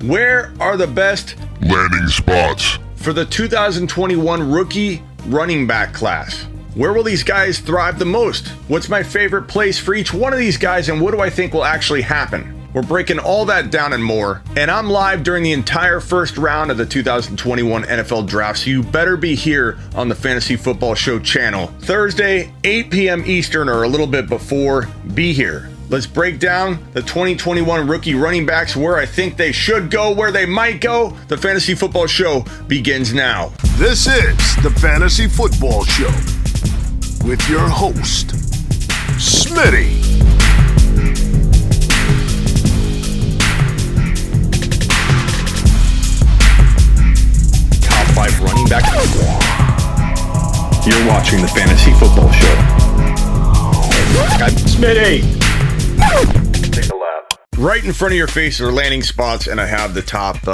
Where are the best landing spots for the 2021 rookie running back class? Where will these guys thrive the most? What's my favorite place for each one of these guys, and what do I think will actually happen? We're breaking all that down and more, and I'm live during the entire first round of the 2021 NFL Draft, so you better be here on the Fantasy Football Show channel. Thursday, 8 p.m. Eastern, or a little bit before, be here. Let's break down the 2021 rookie running backs, where I think they should go, where they might go. The Fantasy Football Show begins now. This is the Fantasy Football Show with your host, Smitty. Top 5 running back. You're watching the Fantasy Football Show. Smitty! Take a lap. Right in front of your face are landing spots, and I have the top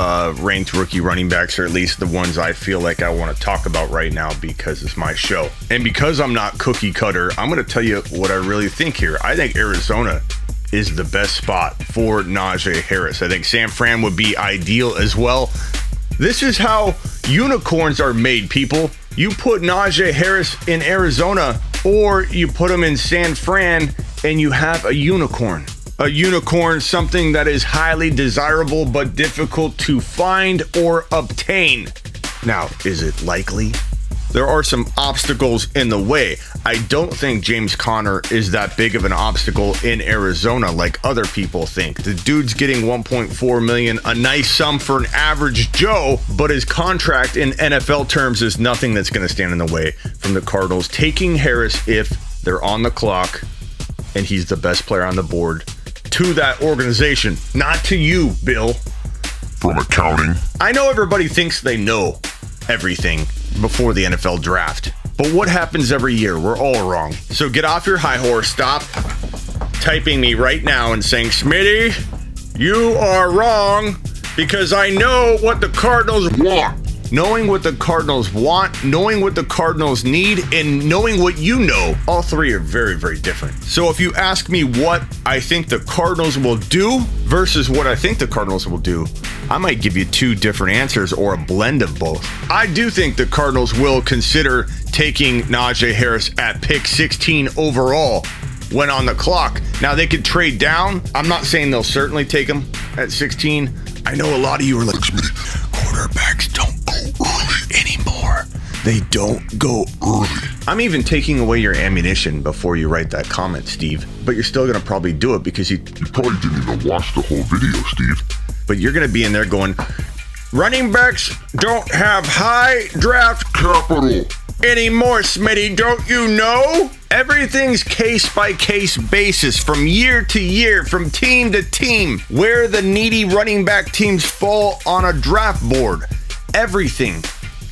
ranked rookie running backs, or at least the ones I feel like I want to talk about right now because it's my show. And because I'm not cookie cutter, I'm going to tell you what I really think here. I think Arizona is the best spot for Najee Harris. I think San Fran would be ideal as well. This is how unicorns are made, people. You put Najee Harris in Arizona, or you put him in San Fran, and you have a unicorn. A unicorn, something that is highly desirable but difficult to find or obtain. Now, is it likely? There are some obstacles in the way. I don't think James Conner is that big of an obstacle in Arizona like other people think. The dude's getting $1.4 million, a nice sum for an average Joe, but his contract in NFL terms is nothing that's going to stand in the way from the Cardinals taking Harris if they're on the clock and he's the best player on the board to that organization, not to you, Bill. from accounting. I know everybody thinks they know everything before the NFL draft, but what happens every year? We're all wrong. So get off your high horse, stop typing me right now and saying, Smitty, you are wrong, because I know what the Cardinals want. Knowing what the Cardinals want, knowing what the Cardinals need, and knowing what you know, all three are very, very different. So if you ask me what I think the Cardinals will do versus what I think the Cardinals will do, I might give you two different answers or a blend of both. I do think the Cardinals will consider taking Najee Harris at pick 16 overall when on the clock. Now, they could trade down. I'm not saying they'll certainly take him at 16. I know a lot of you are like, quarterbacks don't go early anymore. They don't go early. I'm even taking away your ammunition before you write that comment, Steve. But you're still going to probably do it because you probably didn't even watch the whole video, Steve. But you're going to be in there going, running backs don't have high draft capital anymore, Smitty, don't you know? Everything's case-by-case basis, from year to year, from team to team, where the needy running back teams fall on a draft board. Everything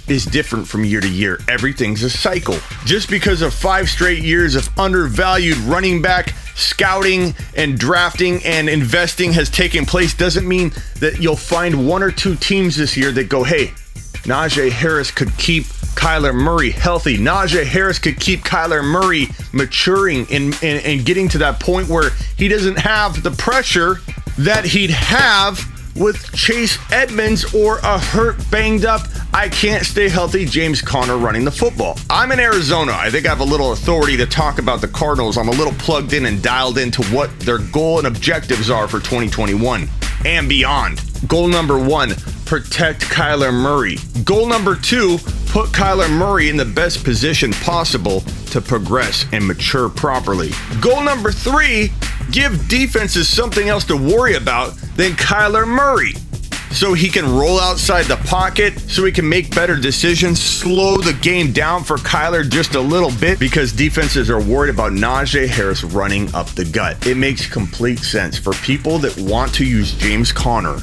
is different from year to year. Everything's a cycle. Just because of 5 straight years of undervalued running back scouting and drafting and investing has taken place doesn't mean that you'll find 1 or 2 teams this year that go, hey, Najee Harris could keep Kyler Murray healthy. Najee Harris could keep Kyler Murray maturing and getting to that point where he doesn't have the pressure that he'd have with Chase Edmonds or a hurt, banged up, I can't stay healthy James Conner running the football. I'm in Arizona. I think I have a little authority to talk about the Cardinals. I'm a little plugged in and dialed into what their goal and objectives are for 2021 and beyond. Goal number 1, protect Kyler Murray. Goal number 2, put Kyler Murray in the best position possible to progress and mature properly. Goal number 3, give defenses something else to worry about than Kyler Murray, so he can roll outside the pocket, so he can make better decisions, slow the game down for Kyler just a little bit, because defenses are worried about Najee Harris running up the gut. It makes complete sense for people that want to use James Conner,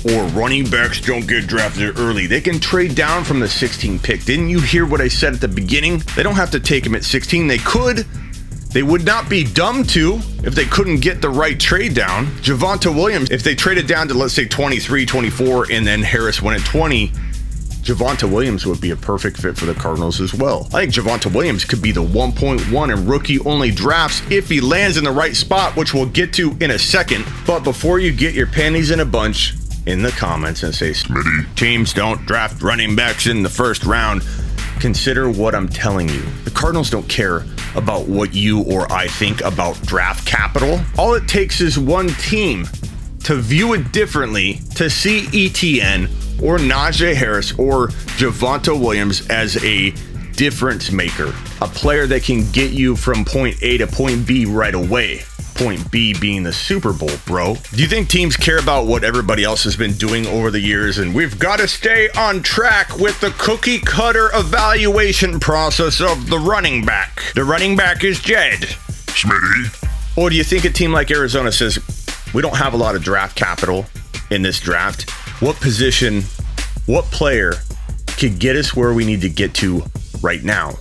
or running backs don't get drafted early. They can trade down from the 16 pick. Didn't you hear what I said at the beginning? They don't have to take him at 16. They could. They would not be dumb to if they couldn't get the right trade down. Javonte Williams, if they traded down to, let's say, 23, 24, and then Harris went at 20, Javonte Williams would be a perfect fit for the Cardinals as well. I think Javonte Williams could be the 1.1 in rookie-only drafts if he lands in the right spot, which we'll get to in a second. But before you get your panties in a bunch in the comments and say, Smitty, teams don't draft running backs in the first round, consider what I'm telling you. The Cardinals don't care about what you or I think about draft capital. All it takes is one team to view it differently, to see Etienne or Najee Harris or Javonte Williams as a difference maker, a player that can get you from point A to point B right away. Point B being the Super Bowl, bro. Do you think teams care about what everybody else has been doing over the years? And we've got to stay on track with the cookie cutter evaluation process of the running back. The running back is dead. Smitty, Or do you think a team like Arizona says, we don't have a lot of draft capital in this draft? What position, what player could get us where we need to get to right now?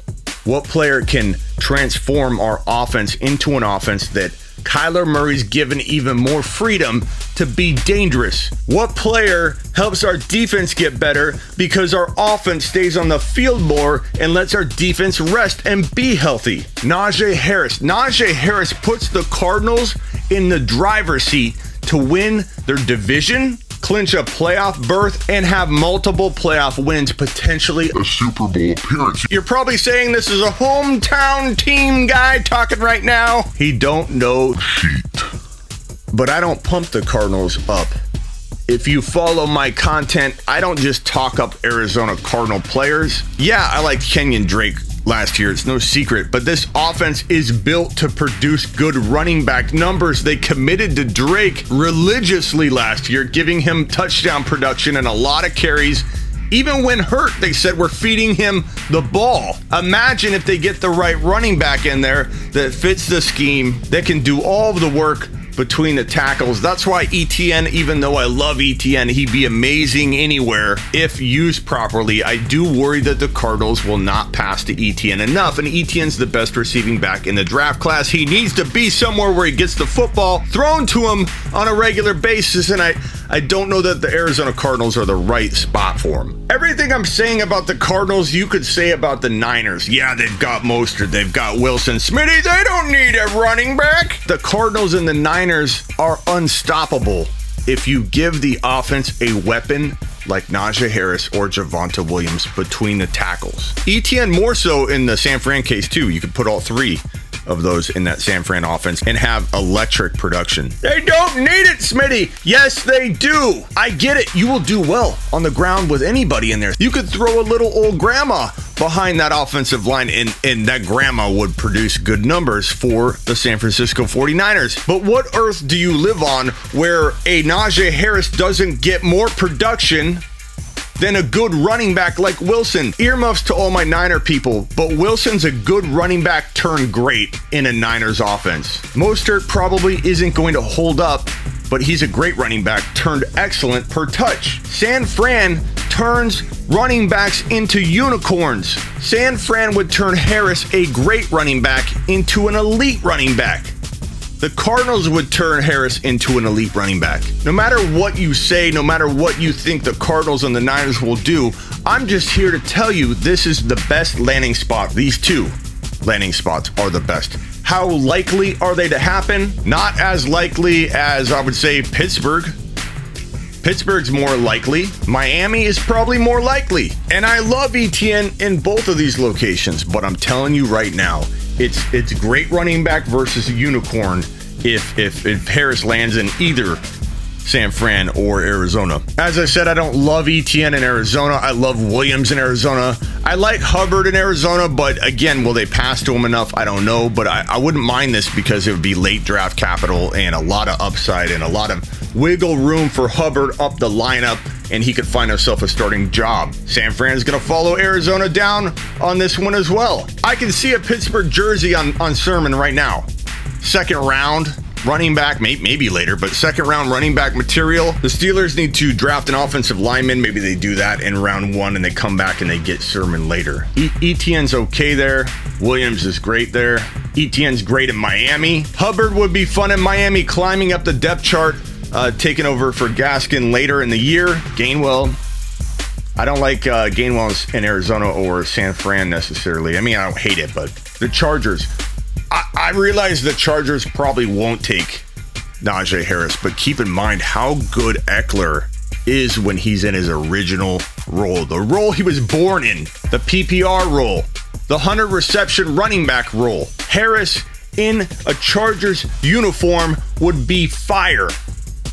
What player can transform our offense into an offense that Kyler Murray's given even more freedom to be dangerous? What player helps our defense get better because our offense stays on the field more and lets our defense rest and be healthy? Najee Harris. Najee Harris puts the Cardinals in the driver's seat to win their division, clinch a playoff berth, and have multiple playoff wins, potentially a Super Bowl appearance. You're probably saying this is a hometown team guy talking right now. He don't know Sheet. but I don't pump the Cardinals up. If you follow my content, I don't just talk up Arizona Cardinal players. Yeah, I liked Kenyon Drake last year, it's no secret, but this offense is built to produce good running back numbers. They committed to Drake religiously last year, giving him touchdown production and a lot of carries. Even when hurt, they said we're feeding him the ball. Imagine if they get the right running back in there that fits the scheme, that can do all of the work between the tackles. That's why Etienne, even though I love Etienne, he'd be amazing anywhere if used properly. I do worry that the Cardinals will not pass to Etienne enough, and Etienne's the best receiving back in the draft class. He needs to be somewhere where he gets the football thrown to him on a regular basis, and I don't know that the Arizona Cardinals are the right spot for him. Everything I'm saying about the Cardinals, you could say about the Niners. Yeah, they've got Mostert, they've got Wilson. Smitty, they don't need a running back. The Cardinals and the Niners are unstoppable if you give the offense a weapon like Najee Harris or Javonte Williams between the tackles. Etienne more so in the San Fran case too. You could put all three of those in that San Fran offense and have electric production. They don't need it, Smitty. Yes, they do. I get it. You will do well on the ground with anybody in there. You could throw a little old grandma behind that offensive line and that grandma would produce good numbers for the San Francisco 49ers. But what earth do you live on where a Najee Harris doesn't get more production than a good running back like Wilson? Earmuffs to all my Niner people, but Wilson's a good running back turned great in a Niners offense. Mostert probably isn't going to hold up, but he's a great running back turned excellent per touch. San Fran turns running backs into unicorns. San Fran would turn Harris, a great running back, into an elite running back. The Cardinals would turn Harris into an elite running back. No matter what you say, no matter what you think the Cardinals and the Niners will do, I'm just here to tell you this is the best landing spot. These two landing spots are the best. How likely are they to happen? Not as likely as, I would say, Pittsburgh. Pittsburgh's more likely. Miami is probably more likely. And I love Etienne in both of these locations, but I'm telling you right now, it's great running back versus a unicorn if Harris lands in either San Fran or Arizona. As I said, I don't love Etienne in Arizona. I love Williams in Arizona. I like Hubbard in Arizona, but again, will they pass to him enough? I don't know, but I wouldn't mind this because it would be late draft capital and a lot of upside and a lot of wiggle room for Hubbard up the lineup, and he could find himself a starting job. San Fran is going to follow Arizona down on this one as well. I can see a Pittsburgh jersey on Sermon right now. Second round running back, maybe later, but second round running back material. The Steelers need to draft an offensive lineman. Maybe they do that in round one and they come back and they get Sermon later. Etienne's okay there. Williams is great there. Etienne's great in Miami. Hubbard would be fun in Miami, climbing up the depth chart, taking over for Gaskin later in the year. Gainwell, I don't like Gainwell in Arizona or San Fran necessarily. I mean, I don't hate it, but the Chargers, I realize the Chargers probably won't take Najee Harris, but keep in mind how good Eckler is when he's in his original role, the role he was born in, the PPR role, the 100 reception running back role. Harris in a Chargers uniform would be fire.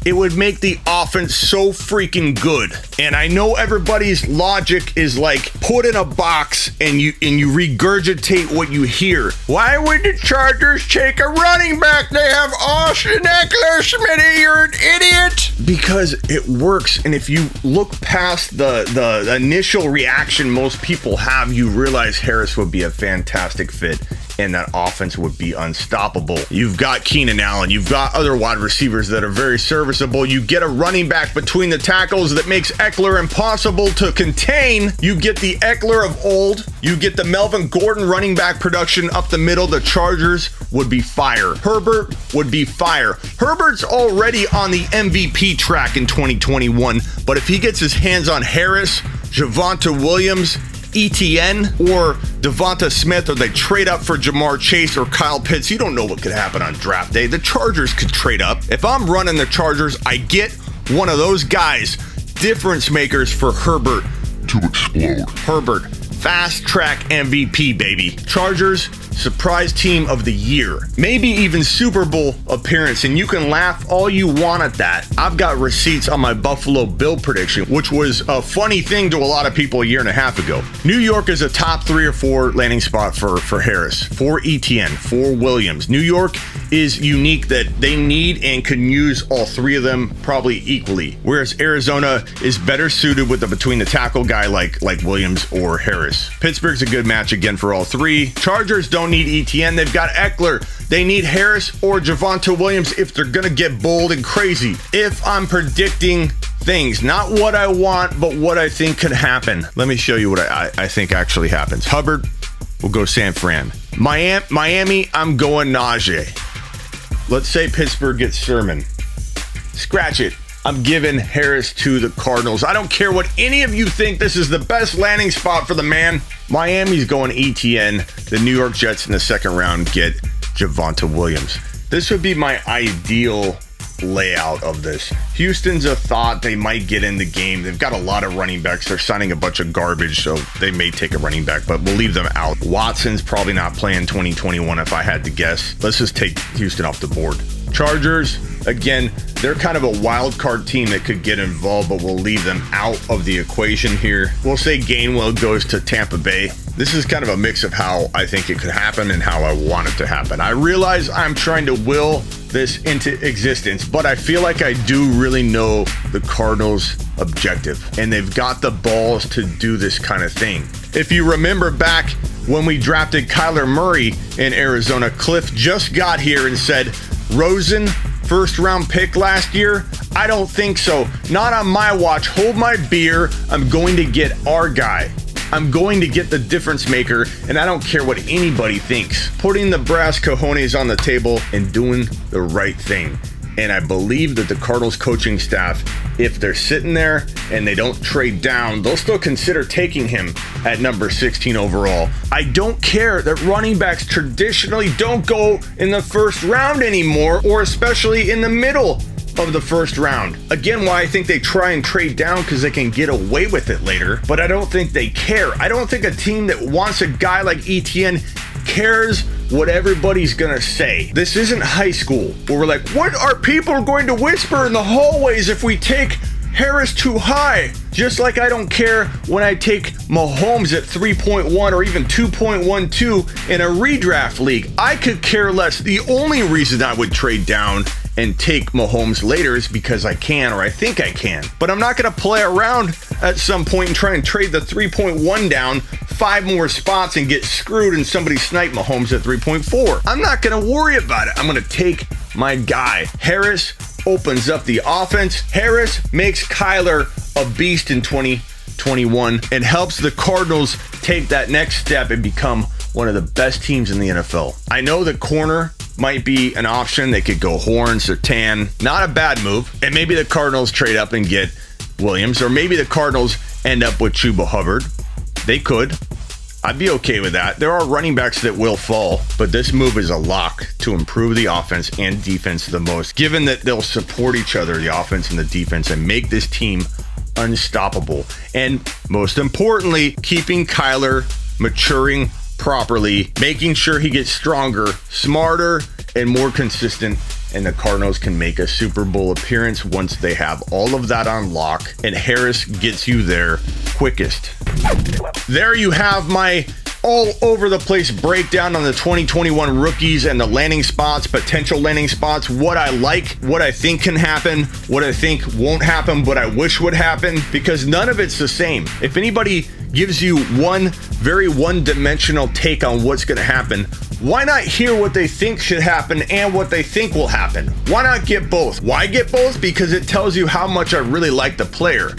It would make the offense so freaking good. And I know everybody's logic is like, put in a box and you regurgitate what you hear. Why would the Chargers take a running back? They have Austin Eckler, Smitty, you're an idiot. Because it works. And if you look past the initial reaction most people have, you realize Harris would be a fantastic fit and that offense would be unstoppable. You've got Keenan Allen. You've got other wide receivers that are very serviceable. You get a running back between the tackles that makes Eckler impossible to contain. You get the Eckler of old. You get the Melvin Gordon running back production up the middle. The Chargers would be fire. Herbert would be fire. Herbert's already on the MVP track in 2021, but if he gets his hands on Harris, Javonte Williams, Etienne, or Devonta Smith, or they trade up for Jamar Chase or Kyle Pitts, you don't know what could happen on draft day. The Chargers could trade up. If I'm running the Chargers, I get one of those guys, difference makers for Herbert to explode. Herbert, fast track MVP, baby. Chargers, surprise team of the year. Maybe even Super Bowl appearance, and you can laugh all you want at that. I've got receipts on my Buffalo Bill prediction, which was a funny thing to a lot of people a year and a half ago. New York is a top 3 or 4 landing spot for Harris, for Etienne, for Williams. New York is unique that they need and can use all 3 of them probably equally, whereas Arizona is better suited with a between the tackle guy like Williams or Harris. Pittsburgh's a good match again for all 3. Chargers don't need Etienne. They've got Eckler. They need Harris or Javonte Williams if they're going to get bold and crazy. If I'm predicting things, not what I want, but what I think could happen. Let me show you what I think actually happens. Hubbard will go San Fran. Miami, I'm going Najee. Let's say Pittsburgh gets Sherman. Scratch it. I'm giving Harris to the Cardinals. I don't care what any of you think. This is the best landing spot for the man. Miami's going Etienne. The New York Jets in the second round get Javonte Williams. This would be my ideal layout of this. Houston's a thought they might get in the game. They've got a lot of running backs. They're signing a bunch of garbage, so they may take a running back, but we'll leave them out. Watson's probably not playing 2021 if I had to guess. Let's just take Houston off the board. Chargers, again, they're kind of a wild card team that could get involved, but we'll leave them out of the equation here. We'll say Gainwell goes to Tampa Bay. This is kind of a mix of how I think it could happen and how I want it to happen. I realize I'm trying to will this into existence, but I feel like I do really know the Cardinals' objective, and they've got the balls to do this kind of thing. If you remember back when we drafted Kyler Murray in Arizona, Cliff just got here and said, Rosen, first round pick last year? I don't think so. Not on my watch. Hold my beer. I'm going to get our guy. I'm going to get the difference maker, and I don't care what anybody thinks. Putting the brass cojones on the table and doing the right thing. And I believe that the Cardinals coaching staff, if they're sitting there and they don't trade down, they'll still consider taking him at number 16 overall. I don't care that running backs traditionally don't go in the first round anymore, or especially in the middle of the first round. Again, why I think they try and trade down, because they can get away with it later, but I don't think they care. I don't think a team that wants a guy like Etienne cares what everybody's gonna say. This isn't high school where we're like, what are people going to whisper in the hallways if we take Harris too high? Just like I don't care when I take Mahomes at 3.1 or even 2.12 in a redraft league. I could care less. The only reason I would trade down and take Mahomes later is because I can, or I think I can. But I'm not going to play around at some point and try and trade the 3.1 down 5 more spots and get screwed and somebody snipe Mahomes at 3.4. I'm not going to worry about it. I'm going to take my guy. Harris opens up the offense. Harris makes Kyler a beast in 2021 and helps the Cardinals take that next step and become one of the best teams in the NFL. I know the corner might be an option. They could go Horns or Tan. Not a bad move. And maybe the Cardinals trade up and get Williams, or maybe the Cardinals end up with Chuba Hubbard. They could. I'd be okay with that. There are running backs that will fall, but this move is a lock to improve the offense and defense the most, given that they'll support each other, the offense and the defense, and make this team unstoppable. And most importantly, keeping Kyler maturing properly, making sure he gets stronger, smarter, and more consistent. And the Cardinals can make a Super Bowl appearance once they have all of that on lock, and Harris gets you there quickest. There you have my all over the place breakdown on the 2021 rookies and the landing spots, potential landing spots, what I like, what I think can happen, what I think won't happen, but I wish would happen, because none of it's the same. If anybody gives you one very one-dimensional take on what's going to happen, why not hear what they think should happen and what they think will happen? Why not get both? Why get both? Because it tells you how much I really like the player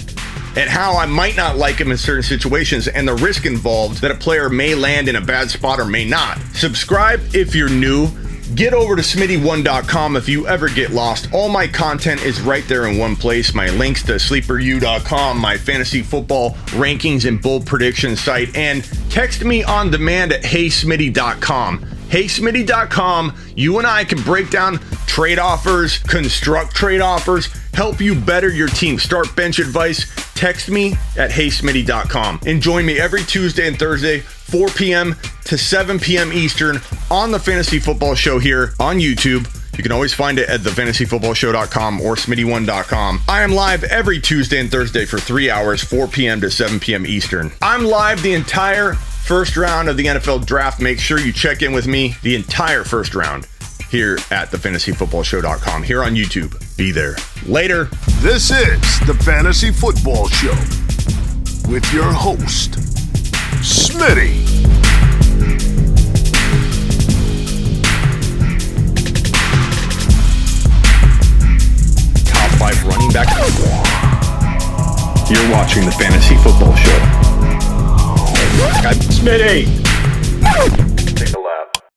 and how I might not like him in certain situations, and the risk involved that a player may land in a bad spot or may not. Subscribe if you're new. Get over to Smitty1.com if you ever get lost. All my content is right there in one place. My links to SleeperU.com, my fantasy football rankings and bold prediction site, and text me on demand at HeySmitty.com. HeySmitty.com. You and I can break down trade offers, construct trade offers, help you better your team. Start bench advice. Text me at HeySmitty.com. And join me every Tuesday and Thursday, 4 p.m. to 7 p.m. Eastern on the Fantasy Football Show here on YouTube. You can always find it at thefantasyfootballshow.com or Smitty1.com. I am live every Tuesday and Thursday for 3 hours, 4 p.m. to 7 p.m. Eastern. I'm live the entire first round of the NFL draft. Make sure you check in with me the entire first round here at thefantasyfootballshow.com, here on YouTube. Be there. Later. This is the Fantasy Football Show with your host, Smitty. Top 5 running back. You're watching the Fantasy Football Show. Smitty.